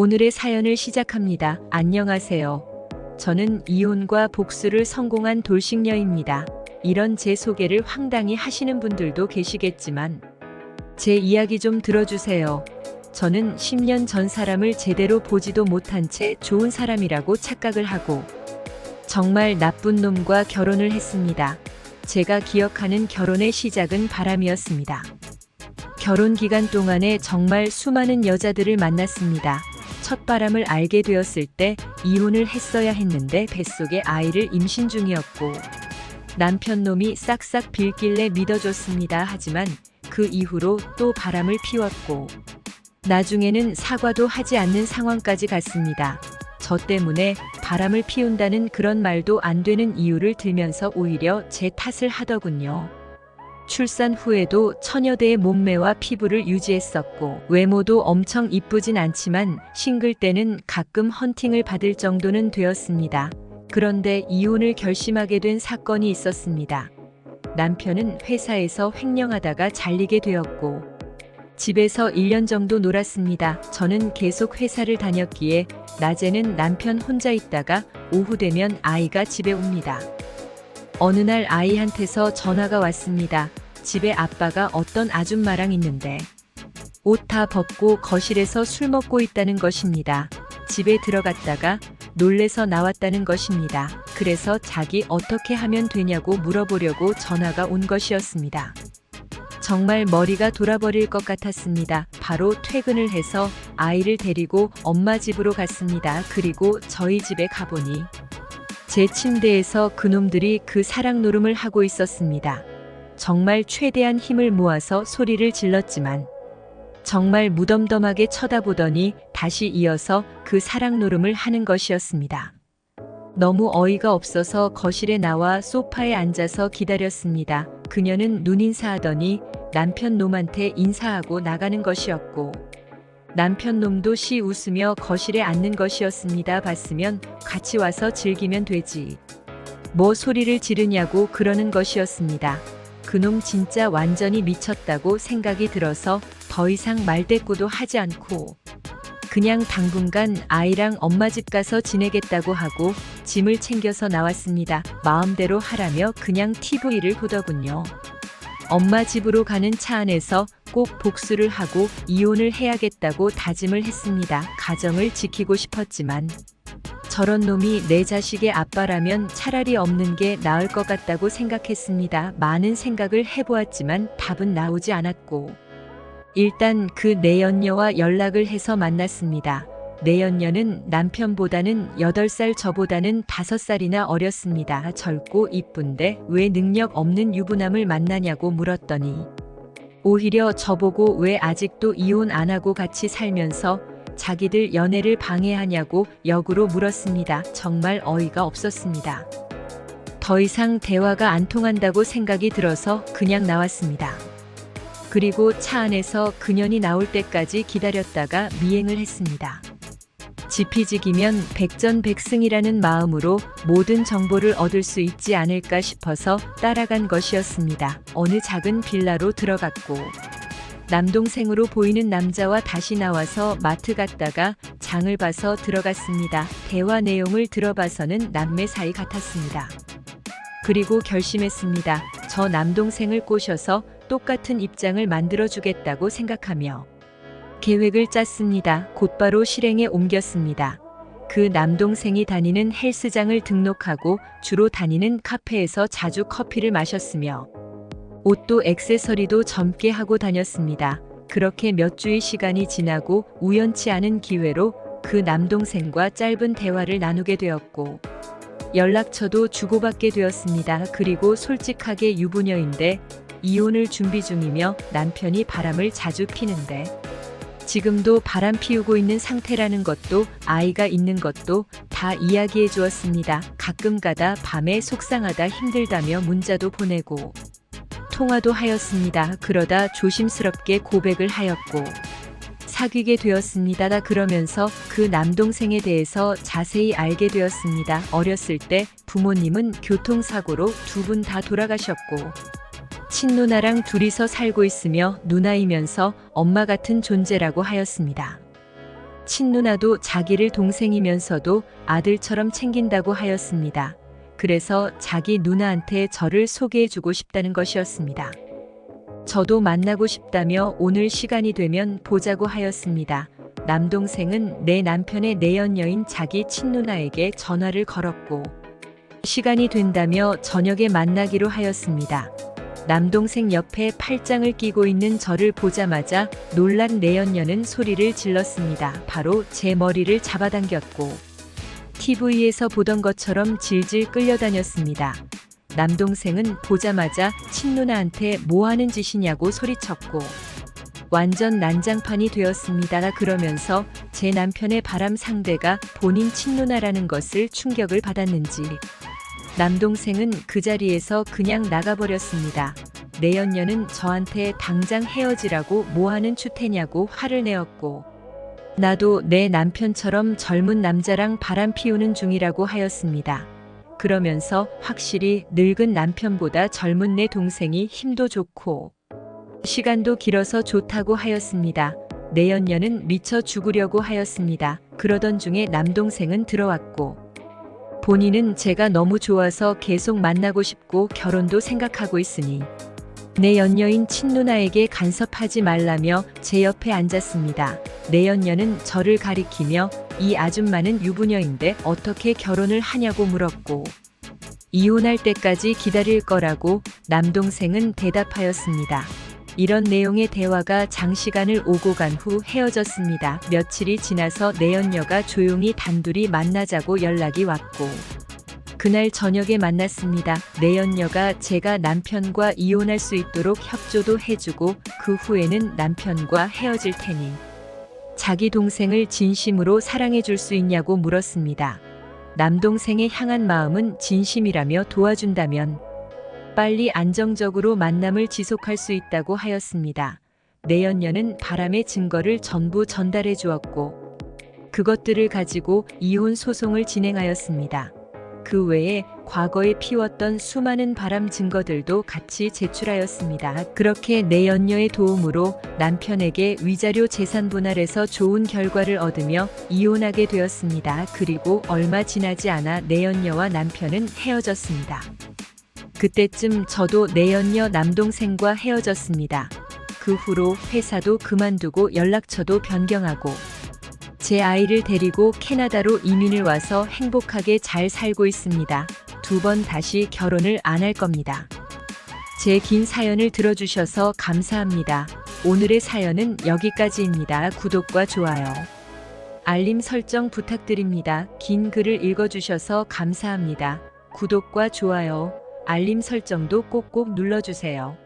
오늘의 사연을 시작합니다. 안녕하세요. 저는 이혼과 복수를 성공한 돌싱녀입니다. 이런 제 소개를 황당히 하시는 분들도 계시겠지만 제 이야기 좀 들어주세요. 저는 10년 전 사람을 제대로 보지도 못한 채 좋은 사람이라고 착각을 하고 정말 나쁜 놈과 결혼을 했습니다. 제가 기억하는 결혼의 시작은 바람이었습니다. 결혼 기간 동안에 정말 수많은 여자들을 만났습니다. 첫바람을 알게 되었을 때 이혼을 했어야 했는데 뱃속에 아이를 임신 중이었고 남편 놈이 싹싹 빌길래 믿어줬습니다. 하지만 그 이후로 또 바람을 피웠고 나중에는 사과도 하지 않는 상황까지 갔습니다. 저 때문에 바람을 피운다는 그런 말도 안 되는 이유를 들면서 오히려 제 탓을 하더군요. 출산 후에도 처녀대의 몸매와 피부를 유지했었고 외모도 엄청 이쁘진 않지만 싱글 때는 가끔 헌팅을 받을 정도는 되었습니다. 그런데 이혼을 결심하게 된 사건이 있었습니다. 남편은 회사에서 횡령하다가 잘리게 되었고 집에서 1년 정도 놀았습니다. 저는 계속 회사를 다녔기에 낮에는 남편 혼자 있다가 오후 되면 아이가 집에 옵니다. 어느 날 아이한테서 전화가 왔습니다. 집에 아빠가 어떤 아줌마랑 있는데 옷 다 벗고 거실에서 술 먹고 있다는 것입니다. 집에 들어갔다가 놀래서 나왔다는 것입니다. 그래서 자기 어떻게 하면 되냐고 물어보려고 전화가 온 것이었습니다. 정말 머리가 돌아버릴 것 같았습니다. 바로 퇴근을 해서 아이를 데리고 엄마 집으로 갔습니다. 그리고 저희 집에 가보니 제 침대에서 그놈들이 그 사랑 노름을 하고 있었습니다. 정말 최대한 힘을 모아서 소리를 질렀지만 정말 무덤덤하게 쳐다보더니 다시 이어서 그 사랑 노름을 하는 것이었습니다. 너무 어이가 없어서 거실에 나와 소파에 앉아서 기다렸습니다. 그녀는 눈인사하더니 남편 놈한테 인사하고 나가는 것이었고 남편 놈도 시 웃으며 거실에 앉는 것이었습니다. 봤으면 같이 와서 즐기면 되지. 뭐 소리를 지르냐고 그러는 것이었습니다. 그놈 진짜 완전히 미쳤다고 생각이 들어서 더 이상 말대꾸도 하지 않고 그냥 당분간 아이랑 엄마 집 가서 지내겠다고 하고 짐을 챙겨서 나왔습니다. 마음대로 하라며 그냥 TV를 보더군요. 엄마 집으로 가는 차 안에서 꼭 복수를 하고 이혼을 해야겠다고 다짐을 했습니다. 가정을 지키고 싶었지만 저런 놈이 내 자식의 아빠라면 차라리 없는 게 나을 것 같다고 생각했습니다. 많은 생각을 해보았지만 답은 나오지 않았고 일단 그 내연녀와 연락을 해서 만났습니다. 내연녀는 남편보다는 8살 저보다는 5살이나 어렸습니다. 젊고 이쁜데 왜 능력 없는 유부남을 만나냐고 물었더니 오히려 저보고 왜 아직도 이혼 안 하고 같이 살면서 자기들 연애를 방해하냐고 역으로 물었습니다. 정말 어이가 없었습니다. 더 이상 대화가 안 통한다고 생각이 들어서 그냥 나왔습니다. 그리고 차 안에서 그년이 나올 때까지 기다렸다가 미행을 했습니다. 지피지기면 백전백승이라는 마음으로 모든 정보를 얻을 수 있지 않을까 싶어서 따라간 것이었습니다. 어느 작은 빌라로 들어갔고 남동생으로 보이는 남자와 다시 나와서 마트 갔다가 장을 봐서 들어갔습니다. 대화 내용을 들어봐서는 남매 사이 같았습니다. 그리고 결심했습니다. 저 남동생을 꼬셔서 똑같은 입장을 만들어주겠다고 생각하며 계획을 짰습니다. 곧바로 실행에 옮겼습니다. 그 남동생이 다니는 헬스장을 등록하고 주로 다니는 카페에서 자주 커피를 마셨으며 옷도 액세서리도 젊게 하고 다녔습니다. 그렇게 몇 주의 시간이 지나고 우연치 않은 기회로 그 남동생과 짧은 대화를 나누게 되었고 연락처도 주고받게 되었습니다. 그리고 솔직하게 유부녀인데 이혼을 준비 중이며 남편이 바람을 자주 피는데 지금도 바람 피우고 있는 상태라는 것도 아이가 있는 것도 다 이야기해 주었습니다. 가끔가다 밤에 속상하다 힘들다며 문자도 보내고 통화도 하였습니다. 그러다 조심스럽게 고백을 하였고 사귀게 되었습니다. 그러면서 그 남동생에 대해서 자세히 알게 되었습니다. 어렸을 때 부모님은 교통사고로 두 분 다 돌아가셨고 친누나랑 둘이서 살고 있으며 누나이면서 엄마 같은 존재라고 하였습니다. 친누나도 자기를 동생이면서도 아들처럼 챙긴다고 하였습니다. 그래서 자기 누나한테 저를 소개해주고 싶다는 것이었습니다. 저도 만나고 싶다며 오늘 시간이 되면 보자고 하였습니다. 남동생은 내 남편의 내연녀인 자기 친누나에게 전화를 걸었고 시간이 된다며 저녁에 만나기로 하였습니다. 남동생 옆에 팔짱을 끼고 있는 저를 보자마자 놀란 내연녀는 소리를 질렀습니다. 바로 제 머리를 잡아당겼고 TV에서 보던 것처럼 질질 끌려다녔습니다. 남동생은 보자마자 친누나한테 뭐 하는 짓이냐고 소리쳤고 완전 난장판이 되었습니다. 그러면서 제 남편의 바람 상대가 본인 친누나라는 것을 충격을 받았는지 남동생은 그 자리에서 그냥 나가버렸습니다. 내연녀는 저한테 당장 헤어지라고 뭐 하는 추태냐고 화를 내었고 나도 내 남편처럼 젊은 남자랑 바람 피우는 중이라고 하였습니다. 그러면서 확실히 늙은 남편보다 젊은 내 동생이 힘도 좋고 시간도 길어서 좋다고 하였습니다. 내연녀는 미쳐 죽으려고 하였습니다. 그러던 중에 남동생은 들어왔고 본인은 제가 너무 좋아서 계속 만나고 싶고 결혼도 생각하고 있으니 내연녀인 친누나에게 간섭하지 말라며 제 옆에 앉았습니다. 내연녀는 저를 가리키며 이 아줌마는 유부녀인데 어떻게 결혼을 하냐고 물었고 이혼할 때까지 기다릴 거라고 남동생은 대답하였습니다. 이런 내용의 대화가 장시간을 오고 간 후 헤어졌습니다. 며칠이 지나서 내연녀가 조용히 단둘이 만나자고 연락이 왔고 그날 저녁에 만났습니다. 내연녀가 제가 남편과 이혼할 수 있도록 협조도 해주고 그 후에는 남편과 헤어질 테니 자기 동생을 진심으로 사랑해 줄 수 있냐고 물었습니다. 남동생의 향한 마음은 진심이라며 도와준다면 빨리 안정적으로 만남을 지속할 수 있다고 하였습니다. 내연녀는 바람의 증거를 전부 전달해 주었고 그것들을 가지고 이혼 소송을 진행하였습니다. 그 외에 과거에 피웠던 수많은 바람 증거들도 같이 제출하였습니다. 그렇게 내연녀의 도움으로 남편에게 위자료 재산 분할에서 좋은 결과를 얻으며 이혼하게 되었습니다. 그리고 얼마 지나지 않아 내연녀와 남편은 헤어졌습니다. 그때쯤 저도 내연녀 남동생과 헤어졌습니다. 그 후로 회사도 그만두고 연락처도 변경하고 제 아이를 데리고 캐나다로 이민을 와서 행복하게 잘 살고 있습니다. 2번 다시 결혼을 안 할 겁니다. 제 긴 사연을 들어주셔서 감사합니다. 오늘의 사연은 여기까지입니다. 구독과 좋아요, 알림 설정 부탁드립니다. 긴 글을 읽어주셔서 감사합니다. 구독과 좋아요, 알림 설정도 꼭꼭 눌러주세요.